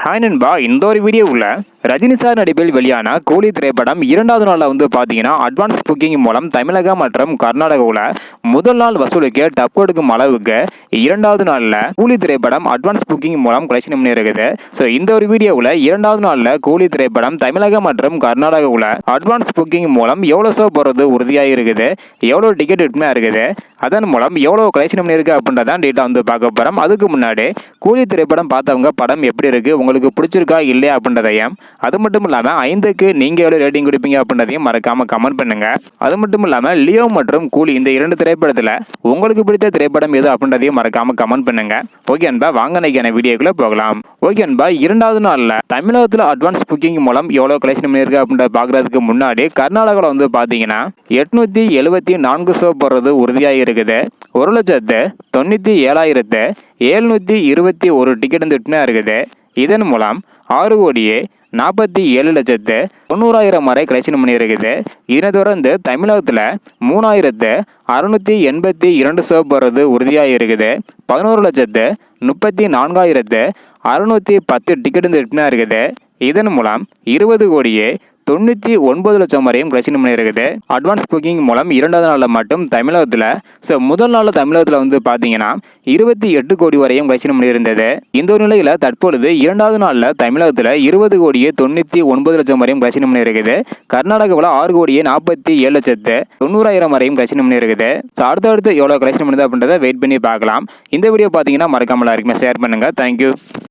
Hi நண்பா, இந்த ஒரு வீடியோவில் ரஜினி சார் நடிப்பில் வெளியான கூலி திரைப்படம் இரண்டாவது நாளில் வந்து பார்த்தீங்கன்னா அட்வான்ஸ் புக்கிங் மூலம் தமிழகம் மற்றும் கர்நாடகாவில் முதல் நாள் வசூலுக்கு டப் கொடுக்கும் அளவுக்கு இரண்டாவது நாளில் கூலி திரைப்படம் அட்வான்ஸ் புக்கிங் மூலம் கலெக்ஷன் பண்ணி இருக்குது. ஸோ இந்த ஒரு வீடியோவில் இரண்டாவது நாளில் கூலி திரைப்படம் தமிழகம் மற்றும் கர்நாடகாவில் அட்வான்ஸ் புக்கிங் மூலம் எவ்வளோ ஷோ போகிறது உறுதியாக இருக்குது, எவ்வளோ டிக்கெட் விற்பனையாக இருக்குது, அதன் மூலம் எவ்வளோ கலெக்ஷன் பண்ணியிருக்கு அப்படின்றதான் டேட்டா வந்து பார்க்க போகிறோம். அதுக்கு முன்னாடி கூலி திரைப்படம் பார்த்தவங்க படம் எப்படி இருக்குது, உங்களுக்கு பிடிச்சிருக்கா இல்லையா அப்படின்றதையும், அது மட்டும் இல்லாமல் 5க்கு நீங்கள் எவ்வளோ ரேட்டிங் கொடுப்பீங்க அப்படின்றதையும் மறக்காமல் கமெண்ட் பண்ணுங்கள். அது மட்டும் இல்லாமல் லியோ மற்றும் கூலி இந்த 2 திரைப்படத்தில் உங்களுக்கு பிடித்த திரைப்படம் எது அப்படின்றதையும் மறக்காமல் கமெண்ட் பண்ணுங்கள். ஓகே அன்பா, வாங்க நைக்கான வீடியோக்குள்ளே போகலாம். ஓகே அன்பா, இரண்டாவது நாளில் தமிழகத்தில் அட்வான்ஸ் புக்கிங் மூலம் எவ்வளோ கலெக்ஷன் பண்ணியிருக்கு அப்படின்றத பார்க்குறதுக்கு முன்னாடி கர்நாடகாவில் வந்து பார்த்தீங்கன்னா 874 ஷோ போடுறது உறுதியாக இருக்குது. 1,97,721 டிக்கெட் வந்து விற்பனையாக இருக்குது. இதன் மூலம் 6,47,90,000 வரை கலெக்ஷன் பண்ணியிருக்குது. இதனை தொடர்ந்து தமிழகத்தில் 3,682 ஷோ போடுறது உறுதியாக இருக்குது. 11,34,610 டிக்கெட் வந்து விற்பனையாக இருக்குது. இதன் மூலம் 20,99,00,000 வரையும் கலெக்ஷன் பண்ணியிருக்குது. அட்வான்ஸ் புக்கிங் மூலம் இரண்டாவது நாளில் மட்டும் தமிழகத்தில் முதல் நாளில் தமிழகத்தில் வந்து பார்த்தீங்கன்னா 28 கோடி வரையும் கலெக்ஷன் பண்ணியிருந்தது. இந்த ஒரு நிலையில் தற்பொழுது இரண்டாவது நாளில் தமிழகத்தில் 20,99,00,000 வரையும் கலெக்ஷன் பண்ணியிருக்குது. கர்நாடகாவில் 6,47,90,000 வரையும் கலெக்ஷன் பண்ணியிருக்குது. அடுத்தடுத்து எவ்வளோ கலெக்ஷன் பண்ணுது அப்படின்றத வெயிட் பண்ணி பார்க்கலாம். இந்த வீடியோ பார்த்தீங்கன்னா மறக்காமல் எல்லாருக்குமே ஷேர் பண்ணுங்கள். தேங்க்யூ.